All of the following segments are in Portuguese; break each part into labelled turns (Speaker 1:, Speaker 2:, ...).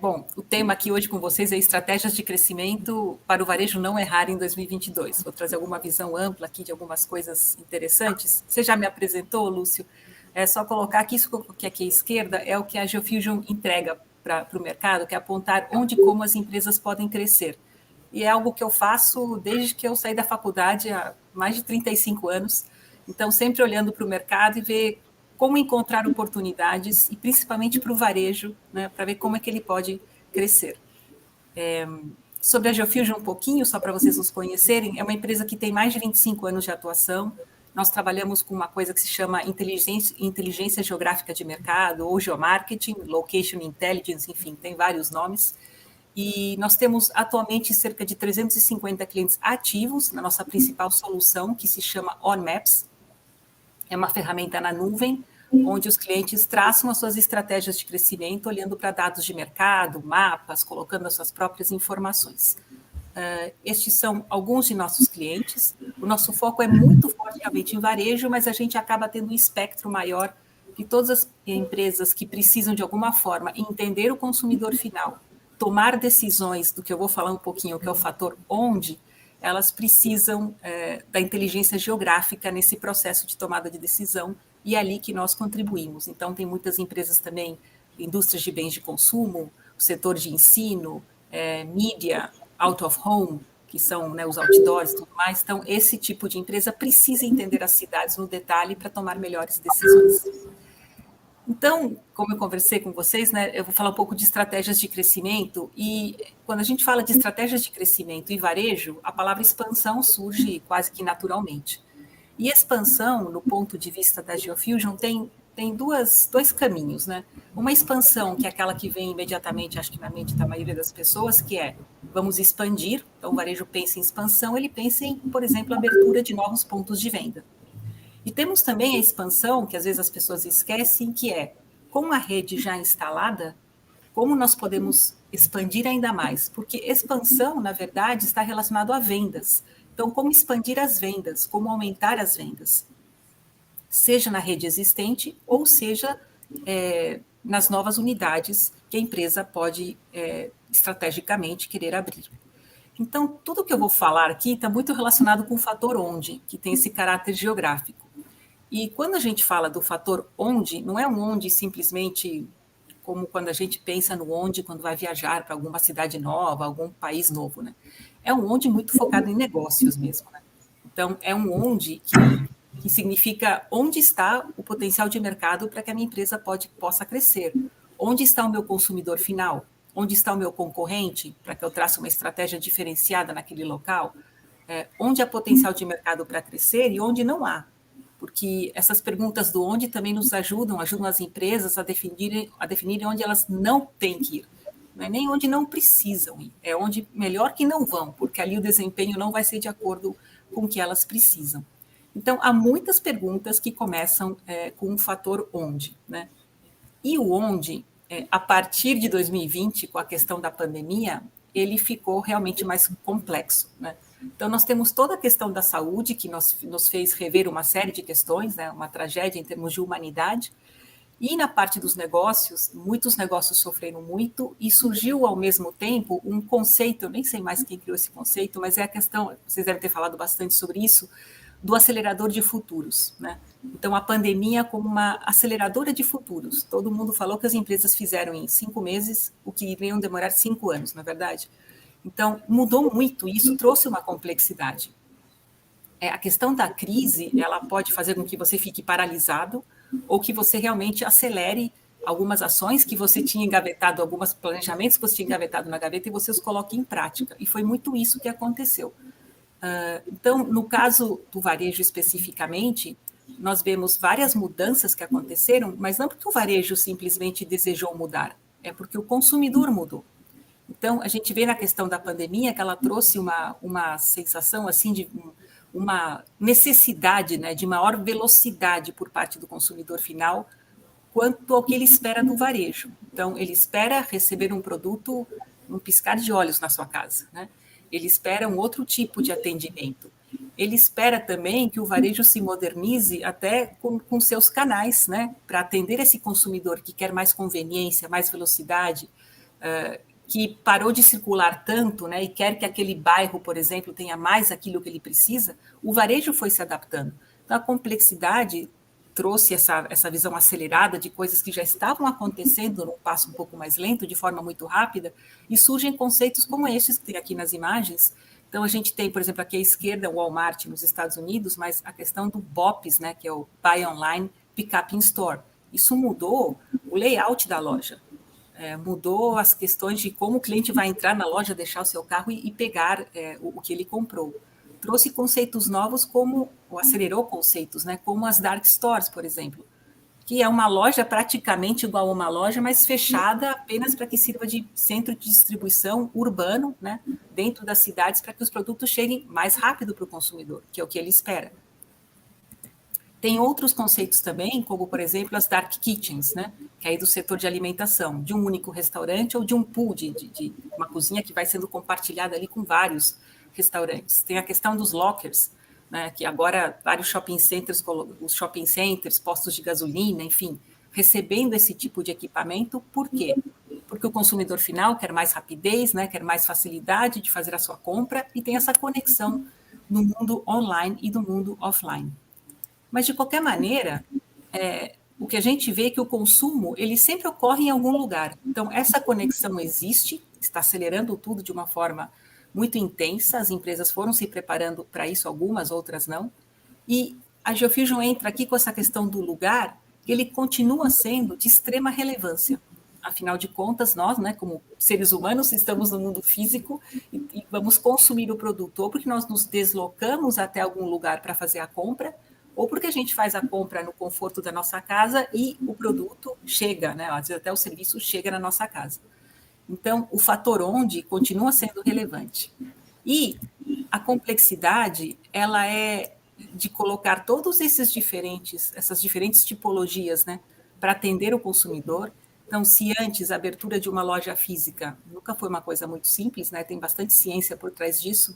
Speaker 1: Bom, o tema aqui hoje com vocês é estratégias de crescimento para o varejo não errar em 2022. Vou trazer alguma visão ampla aqui de algumas coisas interessantes. Você já me apresentou, Lúcio? É só colocar que isso que aqui à esquerda é o que a Geofusion entrega para o mercado, que é apontar onde e como as empresas podem crescer. E é algo que eu faço desde que eu saí da faculdade há mais de 35 anos. Então, sempre olhando para o mercado e ver como encontrar oportunidades, e principalmente para o varejo, né, para ver como é que ele pode crescer. Sobre a Geofusion um pouquinho, só para vocês nos conhecerem, é uma empresa que tem mais de 25 anos de atuação. Nós trabalhamos com uma coisa que se chama inteligência geográfica de mercado, ou geomarketing, location intelligence, enfim, tem vários nomes. E nós temos atualmente cerca de 350 clientes ativos na nossa principal solução, que se chama OnMaps. É uma ferramenta na nuvem, onde os clientes traçam as suas estratégias de crescimento, olhando para dados de mercado, mapas, colocando as suas próprias informações. Estes são alguns de nossos clientes. O nosso foco é muito fortemente em varejo, mas a gente acaba tendo um espectro maior de todas as empresas que precisam, de alguma forma, entender o consumidor final, tomar decisões do que eu vou falar um pouquinho, que é o fator onde, elas precisam da inteligência geográfica nesse processo de tomada de decisão, e é ali que nós contribuímos. Então, tem muitas empresas também, indústrias de bens de consumo, o setor de ensino, mídia, out of home, que são, né, os outdoors e tudo mais. Então, esse tipo de empresa precisa entender as cidades no detalhe para tomar melhores decisões. Então, como eu conversei com vocês, né, eu vou falar um pouco de estratégias de crescimento, e quando a gente fala de estratégias de crescimento e varejo, a palavra expansão surge quase que naturalmente. E expansão, no ponto de vista da Geofusion, tem dois caminhos, né? Uma expansão, que é aquela que vem imediatamente, acho que na mente da maioria das pessoas, que é, vamos expandir. Então, o varejo pensa em expansão, ele pensa em, por exemplo, abertura de novos pontos de venda. E temos também a expansão, que às vezes as pessoas esquecem, que é, com a rede já instalada, como nós podemos expandir ainda mais? Porque expansão, na verdade, está relacionado a vendas. Então, como expandir as vendas, como aumentar as vendas, seja na rede existente ou seja nas novas unidades que a empresa pode estrategicamente querer abrir. Então, tudo que eu vou falar aqui está muito relacionado com o fator onde, que tem esse caráter geográfico. E quando a gente fala do fator onde, não é um onde simplesmente como quando a gente pensa no onde quando vai viajar para alguma cidade nova, algum país novo, né? É um onde muito focado em negócios mesmo, né? Então, é um onde que significa onde está o potencial de mercado para que a minha empresa possa crescer. Onde está o meu consumidor final? Onde está o meu concorrente, para que eu trace uma estratégia diferenciada naquele local? Onde há potencial de mercado para crescer e onde não há? Porque essas perguntas do onde também nos ajudam as empresas a definirem onde elas não têm que ir. Não é nem onde não precisam ir, é onde melhor que não vão, porque ali o desempenho não vai ser de acordo com o que elas precisam. Então, há muitas perguntas que começam com o fator onde, né? E o onde, a partir de 2020, com a questão da pandemia, ele ficou realmente mais complexo, né? Então, nós temos toda a questão da saúde, que nos fez rever uma série de questões, né? Uma tragédia em termos de humanidade. E na parte dos negócios, muitos negócios sofreram muito, e surgiu ao mesmo tempo um conceito, eu nem sei mais quem criou esse conceito, mas é a questão, vocês devem ter falado bastante sobre isso, do acelerador de futuros, né? Então, a pandemia como uma aceleradora de futuros. Todo mundo falou que as empresas fizeram em 5 meses o que iriam demorar 5 anos, na verdade. Então, mudou muito e isso trouxe uma complexidade. A questão da crise, ela pode fazer com que você fique paralisado ou que você realmente acelere algumas ações que você tinha engavetado, alguns planejamentos que você tinha engavetado na gaveta e você os coloque em prática. E foi muito isso que aconteceu. Então, no caso do varejo especificamente, nós vemos várias mudanças que aconteceram, mas não porque o varejo simplesmente desejou mudar, é porque o consumidor mudou. Então, a gente vê na questão da pandemia que ela trouxe uma sensação assim de uma necessidade, né, de maior velocidade por parte do consumidor final quanto ao que ele espera do varejo. Então, ele espera receber um produto num piscar de olhos na sua casa, né? Ele espera um outro tipo de atendimento. Ele espera também que o varejo se modernize até com seus canais, né, para atender esse consumidor que quer mais conveniência, mais velocidade. que parou de circular tanto, né, e quer que aquele bairro, por exemplo, tenha mais aquilo que ele precisa, o varejo foi se adaptando. Então, a complexidade trouxe essa visão acelerada de coisas que já estavam acontecendo num passo um pouco mais lento, de forma muito rápida, e surgem conceitos como esses que tem aqui nas imagens. Então, a gente tem, por exemplo, aqui à esquerda, o Walmart nos Estados Unidos, mas a questão do BOPS, né, que é o Buy Online, Pick Up in Store. Isso mudou o layout da loja. Mudou as questões de como o cliente vai entrar na loja, deixar o seu carro e pegar o que ele comprou. Trouxe conceitos novos ou acelerou conceitos, né, como as dark stores, por exemplo, que é uma loja praticamente igual a uma loja, mas fechada apenas para que sirva de centro de distribuição urbano, né, dentro das cidades, para que os produtos cheguem mais rápido para o consumidor, que é o que ele espera. Tem outros conceitos também, como, por exemplo, as dark kitchens, né? Que é aí do setor de alimentação, de um único restaurante ou de um pool, de uma cozinha que vai sendo compartilhada ali com vários restaurantes. Tem a questão dos lockers, né? Que agora vários shopping centers, os shopping centers, postos de gasolina, enfim, recebendo esse tipo de equipamento. Por quê? Porque o consumidor final quer mais rapidez, né? Quer mais facilidade de fazer a sua compra e tem essa conexão no mundo online e no mundo offline. Mas, de qualquer maneira, o que a gente vê é que o consumo ele sempre ocorre em algum lugar. Então, essa conexão existe, está acelerando tudo de uma forma muito intensa, as empresas foram se preparando para isso, algumas, outras não. E a Geofusion entra aqui com essa questão do lugar, ele continua sendo de extrema relevância. Afinal de contas, nós, né, como seres humanos, estamos no mundo físico e vamos consumir o produto, ou porque nós nos deslocamos até algum lugar para fazer a compra, ou porque a gente faz a compra no conforto da nossa casa e o produto chega, né? Às vezes até o serviço chega na nossa casa. Então, o fator onde continua sendo relevante. E a complexidade, ela é de colocar todos essas diferentes tipologias, né, para atender o consumidor. Então, se antes a abertura de uma loja física nunca foi uma coisa muito simples, né, tem bastante ciência por trás disso,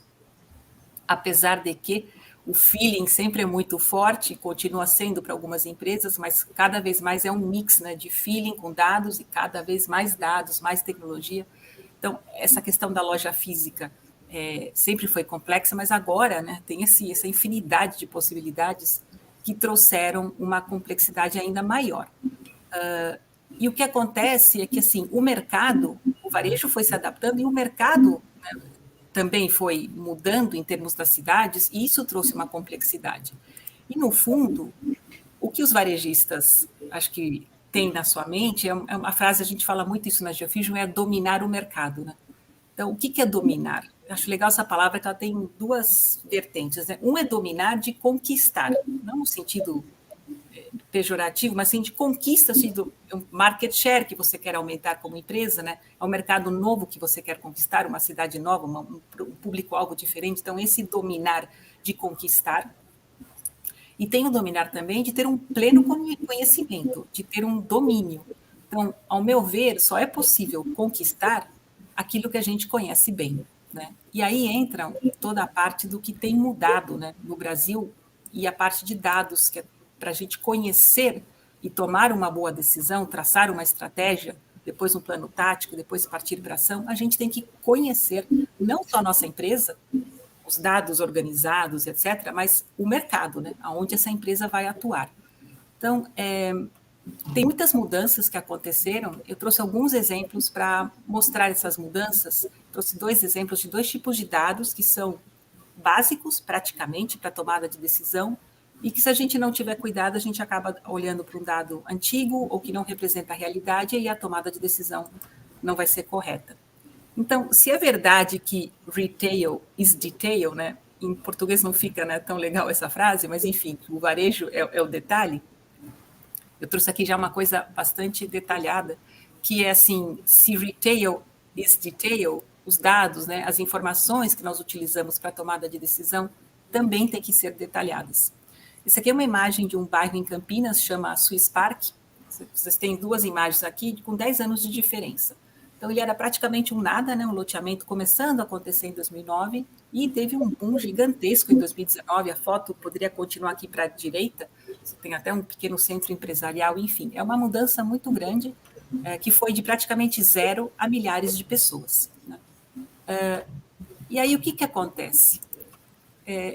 Speaker 1: apesar de que o feeling sempre é muito forte, continua sendo para algumas empresas, mas cada vez mais é um mix, né, de feeling com dados e cada vez mais dados, mais tecnologia. Então, essa questão da loja física sempre foi complexa, mas agora, né, tem essa infinidade de possibilidades que trouxeram uma complexidade ainda maior. E o que acontece é que assim, o varejo foi se adaptando e o mercado, né, também foi mudando em termos das cidades, e isso trouxe uma complexidade. E, no fundo, o que os varejistas, acho que têm na sua mente, é uma frase, a gente fala muito isso na Geofusion, é dominar o mercado. Né? Então, o que é dominar? Eu acho legal essa palavra, que ela tem duas vertentes. Né? Um é dominar de conquistar, não no sentido pejorativo, mas sim de conquista, assim, do market share que você quer aumentar como empresa, né? É um mercado novo que você quer conquistar, uma cidade nova, um público-alvo diferente. Então, esse dominar de conquistar. E tem o dominar também de ter um pleno conhecimento, de ter um domínio. Então, ao meu ver, só é possível conquistar aquilo que a gente conhece bem, né? E aí entra toda a parte do que tem mudado, né, no Brasil, e a parte de dados, que é para a gente conhecer e tomar uma boa decisão, traçar uma estratégia, depois um plano tático, depois partir para ação, a gente tem que conhecer não só a nossa empresa, os dados organizados, etc., mas o mercado, né, aonde essa empresa vai atuar. Então, tem muitas mudanças que aconteceram. Eu trouxe alguns exemplos para mostrar essas mudanças. Trouxe 2 exemplos de 2 tipos de dados que são básicos, praticamente, para tomada de decisão, e que, se a gente não tiver cuidado, a gente acaba olhando para um dado antigo ou que não representa a realidade, e aí a tomada de decisão não vai ser correta. Então, se é verdade que retail is detail, né? Em português não fica, né, tão legal essa frase, mas enfim, o varejo é o detalhe. Eu trouxe aqui já uma coisa bastante detalhada, que é assim, se retail is detail, os dados, né, as informações que nós utilizamos para a tomada de decisão também têm que ser detalhadas. Isso aqui é uma imagem de um bairro em Campinas, chama Swiss Park. Vocês têm 2 imagens aqui com 10 anos de diferença. Então, ele era praticamente um nada, né, um loteamento começando a acontecer em 2009 e teve um boom gigantesco em 2019. A foto poderia continuar aqui para a direita, você tem até um pequeno centro empresarial, enfim. É uma mudança muito grande que foi de praticamente 0 a milhares de pessoas. Né? E aí o que acontece?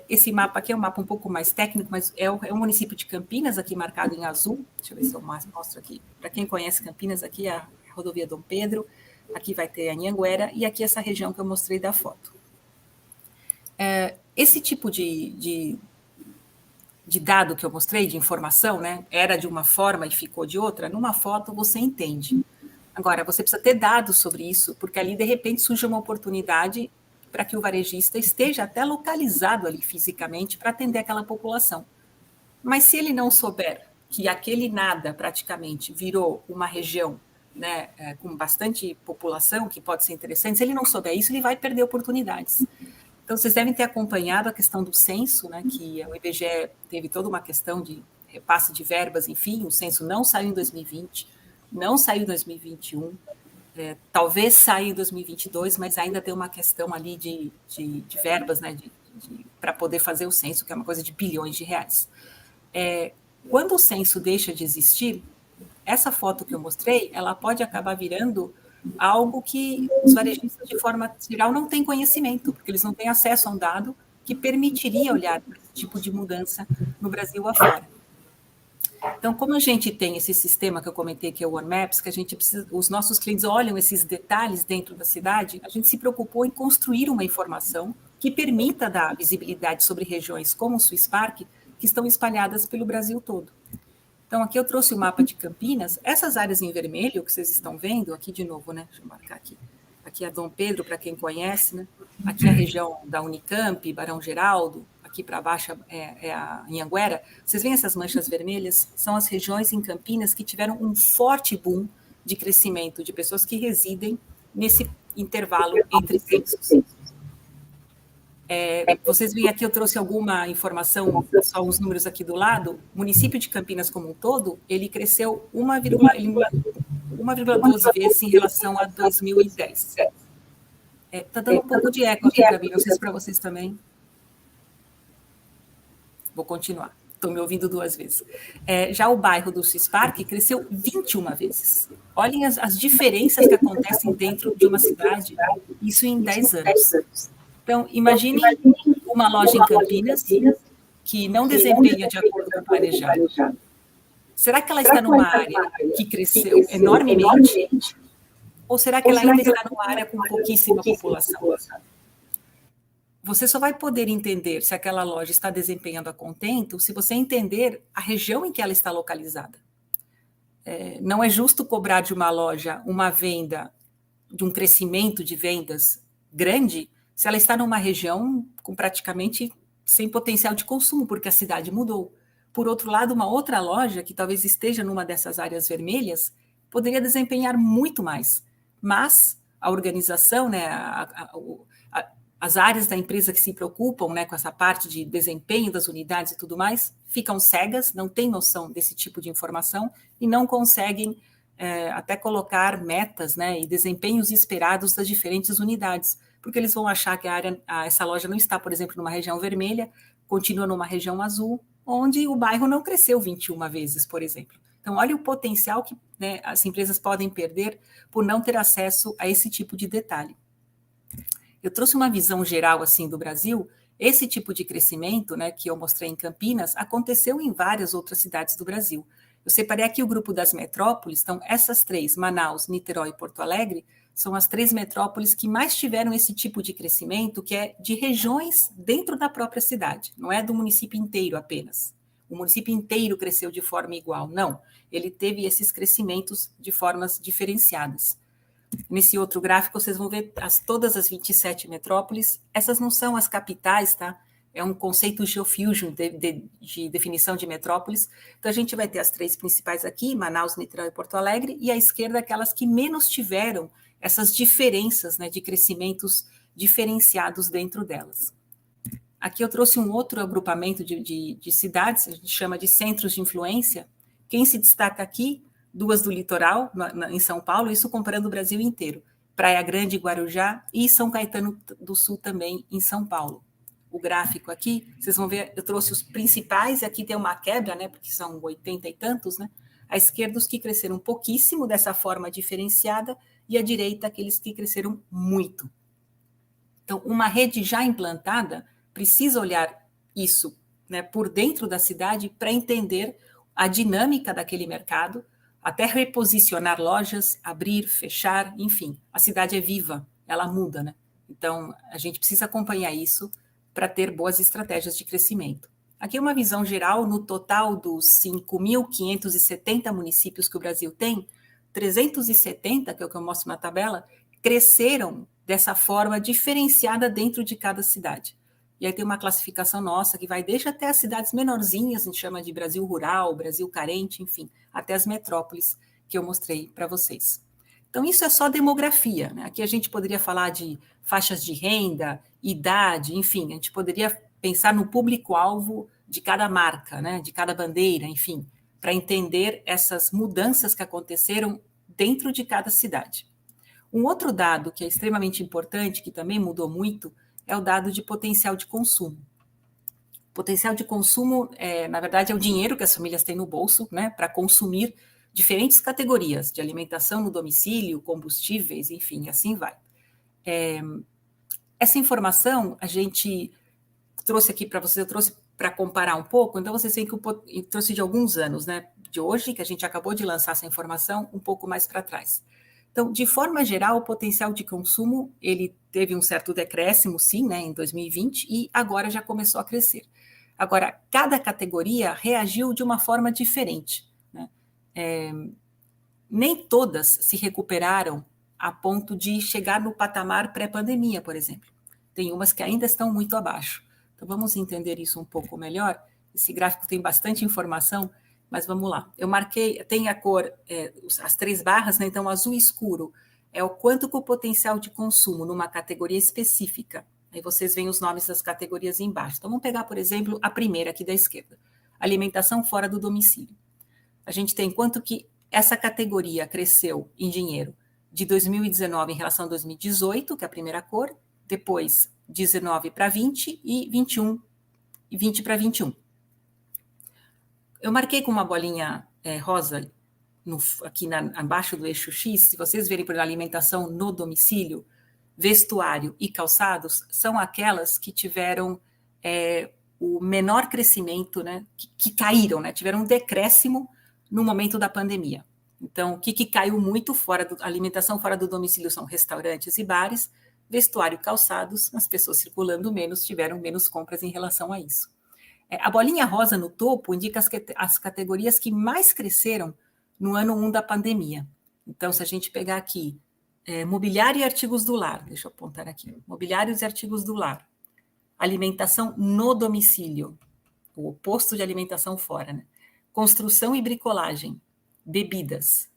Speaker 1: Esse mapa aqui é um mapa um pouco mais técnico, mas é o município de Campinas, aqui marcado em azul. Deixa eu ver se eu mostro aqui. Para quem conhece Campinas, aqui é a rodovia Dom Pedro, aqui vai ter a Anhanguera, e aqui essa região que eu mostrei da foto. Esse tipo de dado que eu mostrei, de informação, né, era de uma forma e ficou de outra, numa foto você entende. Agora, você precisa ter dados sobre isso, porque ali, de repente, surge uma oportunidade para que o varejista esteja até localizado ali fisicamente para atender aquela população. Mas se ele não souber que aquele nada, praticamente, virou uma região, né, com bastante população, que pode ser interessante, se ele não souber isso, ele vai perder oportunidades. Então, vocês devem ter acompanhado a questão do censo, né, que o IBGE teve toda uma questão de repasse de verbas, enfim, o censo não saiu em 2020, não saiu em 2021, talvez saia em 2022, mas ainda tem uma questão ali de verbas, né, para poder fazer o censo, que é uma coisa de bilhões de reais. Quando o censo deixa de existir, essa foto que eu mostrei, ela pode acabar virando algo que os varejistas, de forma geral, não têm conhecimento, porque eles não têm acesso a um dado que permitiria olhar para esse tipo de mudança no Brasil afora. Então, como a gente tem esse sistema que eu comentei, que é o One Maps, que a gente precisa, os nossos clientes olham esses detalhes dentro da cidade, a gente se preocupou em construir uma informação que permita dar visibilidade sobre regiões como o Swiss Park, que estão espalhadas pelo Brasil todo. Então, aqui eu trouxe o mapa de Campinas. Essas áreas em vermelho que vocês estão vendo, aqui de novo, né? Deixa eu marcar aqui. Aqui é Dom Pedro, para quem conhece, né? Aqui é a região da Unicamp, Barão Geraldo. Aqui para baixo é a Anhanguera. Vocês veem essas manchas vermelhas? São as regiões em Campinas que tiveram um forte boom de crescimento de pessoas que residem nesse intervalo entre censos. Vocês veem aqui, eu trouxe alguma informação, só uns números aqui do lado. O município de Campinas como um todo, ele cresceu 1,12 vezes em relação a 2010. Está dando um pouco de eco aqui para mim, não sei se para vocês também. Vou continuar, estou me ouvindo 2 vezes. Já o bairro do Swiss Park cresceu 21 vezes. Olhem as diferenças que acontecem dentro de uma cidade, isso em 10 anos. Então, imagine uma loja em Campinas que não desempenha de acordo com o planejado. Será que ela está numa área que cresceu enormemente? Ou será que ela ainda está numa área com pouquíssima população? Você só vai poder entender se aquela loja está desempenhando a contento se você entender a região em que ela está localizada. Não é justo cobrar de uma loja uma venda, de um crescimento de vendas grande, se ela está numa região com praticamente sem potencial de consumo, porque a cidade mudou. Por outro lado, uma outra loja, que talvez esteja numa dessas áreas vermelhas, poderia desempenhar muito mais. Mas a organização, né, as áreas da empresa que se preocupam, né, com essa parte de desempenho das unidades e tudo mais, ficam cegas, não têm noção desse tipo de informação e não conseguem até colocar metas, né, e desempenhos esperados das diferentes unidades, porque eles vão achar que essa loja não está, por exemplo, numa região vermelha, continua numa região azul, onde o bairro não cresceu 21 vezes, por exemplo. Então, olha o potencial que, né, as empresas podem perder por não ter acesso a esse tipo de detalhe. Eu trouxe uma visão geral assim do Brasil. Esse tipo de crescimento, né, que eu mostrei em Campinas, aconteceu em várias outras cidades do Brasil. Eu separei aqui o grupo das metrópoles, então essas 3, Manaus, Niterói e Porto Alegre, são as 3 metrópoles que mais tiveram esse tipo de crescimento, que é de regiões dentro da própria cidade, não é do município inteiro apenas. O município inteiro cresceu de forma igual, não. Ele teve esses crescimentos de formas diferenciadas. Nesse outro gráfico, vocês vão ver todas as 27 metrópoles. Essas não são as capitais, tá? É um conceito geofusion de definição de metrópoles. Então, a gente vai ter as 3 principais aqui, Manaus, Niterói e Porto Alegre, e à esquerda aquelas que menos tiveram essas diferenças, né, de crescimentos diferenciados dentro delas. Aqui eu trouxe um outro agrupamento de cidades, a gente chama de centros de influência. Quem se destaca aqui? 2 do litoral, em São Paulo, isso comparando o Brasil inteiro. Praia Grande, Guarujá e São Caetano do Sul também, em São Paulo. O gráfico aqui, vocês vão ver, eu trouxe os principais, e aqui tem uma quebra, né, porque são 80 e tantos, né? À esquerda, os que cresceram pouquíssimo, dessa forma diferenciada, e à direita, aqueles que cresceram muito. Então, uma rede já implantada precisa olhar isso, né, por dentro da cidade para entender a dinâmica daquele mercado, até reposicionar lojas, abrir, fechar, enfim. A cidade é viva, ela muda, né? Então, a gente precisa acompanhar isso para ter boas estratégias de crescimento. Aqui é uma visão geral, no total dos 5.570 municípios que o Brasil tem, 370, que é o que eu mostro na tabela, cresceram dessa forma diferenciada dentro de cada cidade. E aí tem uma classificação nossa que vai desde até as cidades menorzinhas, a gente chama de Brasil rural, Brasil carente, enfim, até as metrópoles que eu mostrei para vocês. Então, isso é só demografia, né? Aqui a gente poderia falar de faixas de renda, idade, enfim, a gente poderia pensar no público-alvo de cada marca, né? De cada bandeira, enfim, para entender essas mudanças que aconteceram dentro de cada cidade. Um outro dado que é extremamente importante, que também mudou muito, é o dado de potencial de consumo. Potencial de consumo, na verdade, é o dinheiro que as famílias têm no bolso, né, para consumir diferentes categorias de alimentação no domicílio, combustíveis, enfim, assim vai. Essa informação a gente trouxe aqui para vocês, eu trouxe para comparar um pouco, então vocês veem que eu trouxe de alguns anos, né, de hoje, que a gente acabou de lançar essa informação, um pouco mais para trás. Então, de forma geral, o potencial de consumo, ele teve um certo decréscimo, sim, né, em 2020, e agora já começou a crescer. Agora, cada categoria reagiu de uma forma diferente, né? Nem todas se recuperaram a ponto de chegar no patamar pré-pandemia, por exemplo. Tem umas que ainda estão muito abaixo. Então, vamos entender isso um pouco melhor. Esse gráfico tem bastante informação, mas vamos lá. Eu marquei, tem a cor, as 3 barras, né? Então, azul escuro é o quanto que o potencial de consumo numa categoria específica. Aí vocês veem os nomes das categorias embaixo. Então, vamos pegar, por exemplo, a primeira aqui da esquerda. Alimentação fora do domicílio. A gente tem quanto que essa categoria cresceu em dinheiro de 2019 em relação a 2018, que é a primeira cor, depois 19 para 20 e 21 e 20 para 21. Eu marquei com uma bolinha rosa aqui abaixo do eixo X. Se vocês verem por alimentação no domicílio, vestuário e calçados, são aquelas que tiveram o menor crescimento, né, que caíram, né, tiveram um decréscimo no momento da pandemia. Então, o que caiu muito alimentação fora do domicílio são restaurantes e bares, vestuário e calçados, as pessoas circulando menos, tiveram menos compras em relação a isso. A bolinha rosa no topo indica as categorias que mais cresceram no ano 1 da pandemia. Então, se a gente pegar aqui, mobiliário e artigos do lar, deixa eu apontar aqui, mobiliários e artigos do lar, alimentação no domicílio, o oposto de alimentação fora, né? Construção e bricolagem, bebidas,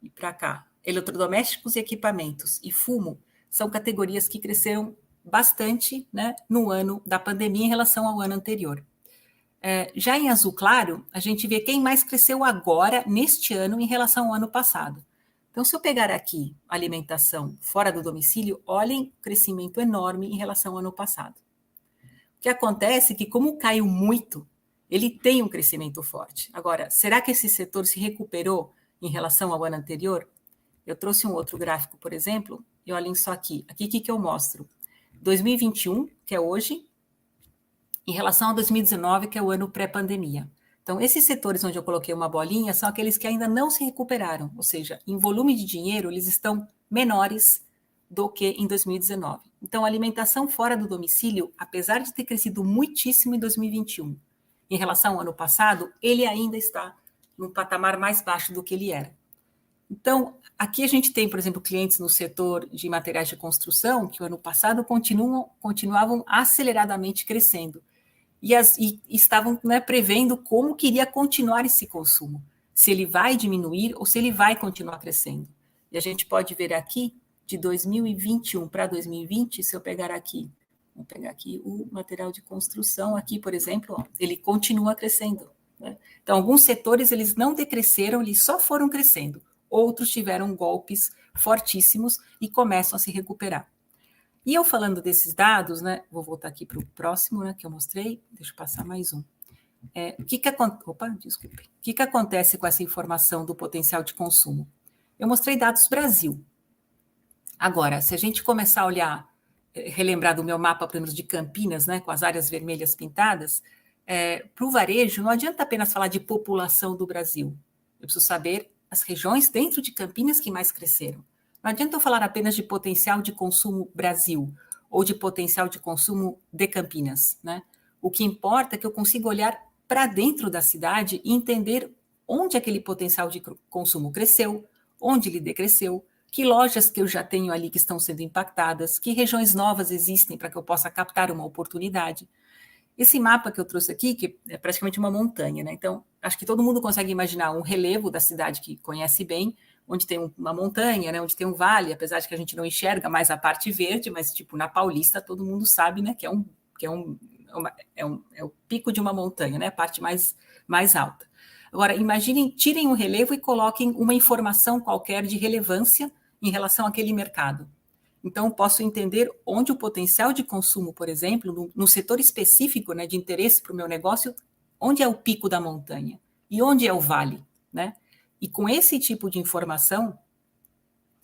Speaker 1: e para cá, eletrodomésticos e equipamentos, e fumo, são categorias que cresceram bastante, né, no ano da pandemia em relação ao ano anterior. Já em azul claro, a gente vê quem mais cresceu agora, neste ano, em relação ao ano passado. Então, se eu pegar aqui alimentação fora do domicílio, olhem o crescimento enorme em relação ao ano passado. O que acontece é que, como caiu muito, ele tem um crescimento forte. Agora, será que esse setor se recuperou em relação ao ano anterior? Eu trouxe um outro gráfico, por exemplo, e olhem só aqui. Aqui, o que eu mostro? 2021, que é hoje, em relação a 2019, que é o ano pré-pandemia. Então, esses setores onde eu coloquei uma bolinha são aqueles que ainda não se recuperaram, ou seja, em volume de dinheiro, eles estão menores do que em 2019. Então, a alimentação fora do domicílio, apesar de ter crescido muitíssimo em 2021, em relação ao ano passado, ele ainda está num patamar mais baixo do que ele era. Então, aqui a gente tem, por exemplo, clientes no setor de materiais de construção que o ano passado continuavam aceleradamente crescendo e estavam, né, prevendo como que iria continuar esse consumo, se ele vai diminuir ou se ele vai continuar crescendo. E a gente pode ver aqui, de 2021 para 2020, se eu pegar aqui, vou pegar aqui o material de construção, aqui, por exemplo, ó, ele continua crescendo, né? Então, alguns setores, eles não decresceram, eles só foram crescendo. Outros tiveram golpes fortíssimos e começam a se recuperar. E eu falando desses dados, né, vou voltar aqui para o próximo, né, que eu mostrei, deixa eu passar mais um. O que acontece com essa informação do potencial de consumo? Eu mostrei dados Brasil. Agora, se a gente começar a olhar, relembrar do meu mapa, pelo menos de Campinas, né, com as áreas vermelhas pintadas, para o varejo, não adianta apenas falar de população do Brasil. Eu preciso saber as regiões dentro de Campinas que mais cresceram. Não adianta eu falar apenas de potencial de consumo Brasil ou de potencial de consumo de Campinas, né? O que importa é que eu consiga olhar para dentro da cidade e entender onde aquele potencial de consumo cresceu, onde ele decresceu, que lojas que eu já tenho ali que estão sendo impactadas, que regiões novas existem para que eu possa captar uma oportunidade. Esse mapa que eu trouxe aqui, que é praticamente uma montanha, né? Então, acho que todo mundo consegue imaginar um relevo da cidade que conhece bem, onde tem uma montanha, né? Onde tem um vale, apesar de que a gente não enxerga mais a parte verde, mas tipo na Paulista todo mundo sabe, né? Que é o pico de uma montanha, né? A parte mais alta. Agora, imaginem, tirem um relevo e coloquem uma informação qualquer de relevância em relação àquele mercado. Então, posso entender onde o potencial de consumo, por exemplo, no setor específico, né, de interesse para o meu negócio, onde é o pico da montanha e onde é o vale, né? E com esse tipo de informação,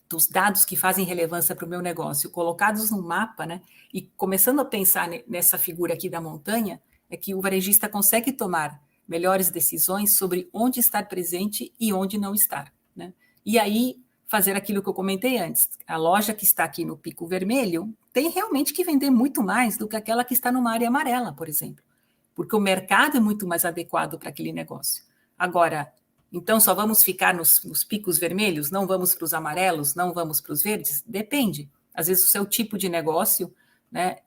Speaker 1: dos dados que fazem relevância para o meu negócio, colocados no mapa, né, e começando a pensar nessa figura aqui da montanha, é que o varejista consegue tomar melhores decisões sobre onde estar presente e onde não estar, né? E aí fazer aquilo que eu comentei antes. A loja que está aqui no pico vermelho tem realmente que vender muito mais do que aquela que está numa área amarela, por exemplo, porque o mercado é muito mais adequado para aquele negócio. Agora, então só vamos ficar nos picos vermelhos? Não vamos para os amarelos? Não vamos para os verdes? Depende. Às vezes o seu tipo de negócio, né,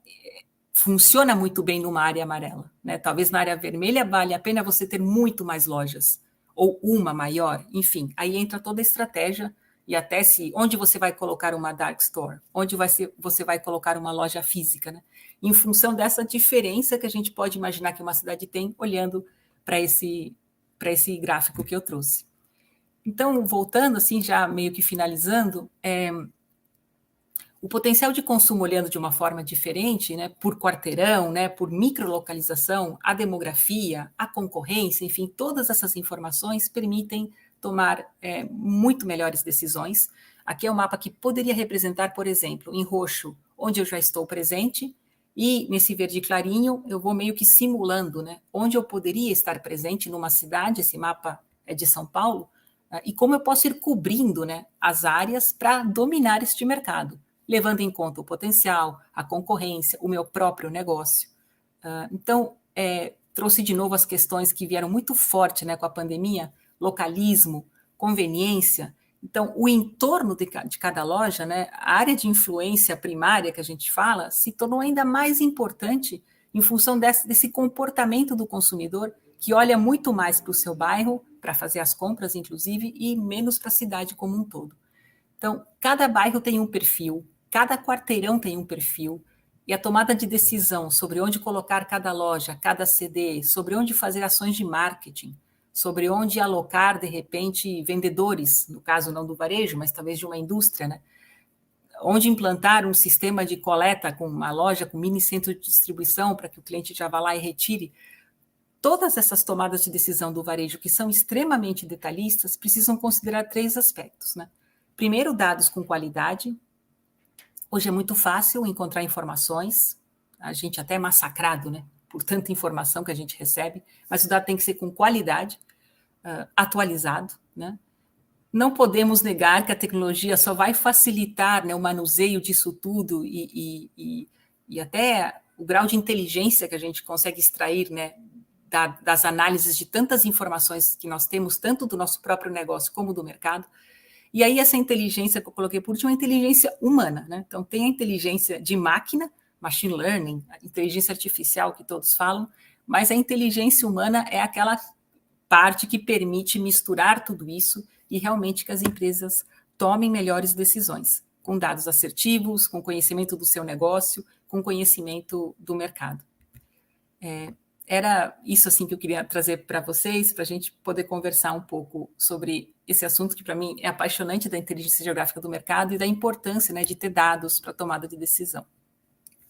Speaker 1: funciona muito bem numa área amarela, né? Talvez na área vermelha vale a pena você ter muito mais lojas, ou uma maior, enfim, aí entra toda a estratégia e até onde você vai colocar uma dark store, onde você vai colocar uma loja física, né? Em função dessa diferença que a gente pode imaginar que uma cidade tem, olhando para esse gráfico que eu trouxe. Então, voltando assim, já meio que finalizando, o potencial de consumo olhando de uma forma diferente, né, por quarteirão, né, por microlocalização, a demografia, a concorrência, enfim, todas essas informações permitem tomar muito melhores decisões. Aqui é um mapa que poderia representar, por exemplo, em roxo, onde eu já estou presente, e nesse verde clarinho eu vou meio que simulando, né, onde eu poderia estar presente numa cidade, esse mapa é de São Paulo, e como eu posso ir cobrindo, né, as áreas para dominar este mercado, levando em conta o potencial, a concorrência, o meu próprio negócio. Então, trouxe de novo as questões que vieram muito forte, né, com a pandemia, localismo, conveniência. Então, o entorno de cada loja, né, a área de influência primária que a gente fala, se tornou ainda mais importante em função desse comportamento do consumidor, que olha muito mais para o seu bairro, para fazer as compras, inclusive, e menos para a cidade como um todo. Então, cada bairro tem um perfil, cada quarteirão tem um perfil, e a tomada de decisão sobre onde colocar cada loja, cada CD, sobre onde fazer ações de marketing, sobre onde alocar, de repente, vendedores, no caso não do varejo, mas talvez de uma indústria, né? Onde implantar um sistema de coleta com uma loja, com mini centro de distribuição, para que o cliente já vá lá e retire. Todas essas tomadas de decisão do varejo, que são extremamente detalhistas, precisam considerar 3 aspectos, né? Primeiro, dados com qualidade. Hoje é muito fácil encontrar informações, a gente até é massacrado, né, por tanta informação que a gente recebe, mas o dado tem que ser com qualidade, atualizado, né? Não podemos negar que a tecnologia só vai facilitar, né, o manuseio disso tudo e até o grau de inteligência que a gente consegue extrair, né, das análises de tantas informações que nós temos, tanto do nosso próprio negócio como do mercado. E aí essa inteligência que eu coloquei por último é a inteligência humana, né? Então tem a inteligência de máquina, machine learning, a inteligência artificial que todos falam, mas a inteligência humana é aquela parte que permite misturar tudo isso e realmente que as empresas tomem melhores decisões, com dados assertivos, com conhecimento do seu negócio, com conhecimento do mercado. Era isso assim que eu queria trazer para vocês, para a gente poder conversar um pouco sobre esse assunto que para mim é apaixonante, da inteligência geográfica do mercado e da importância, né, de ter dados para tomada de decisão.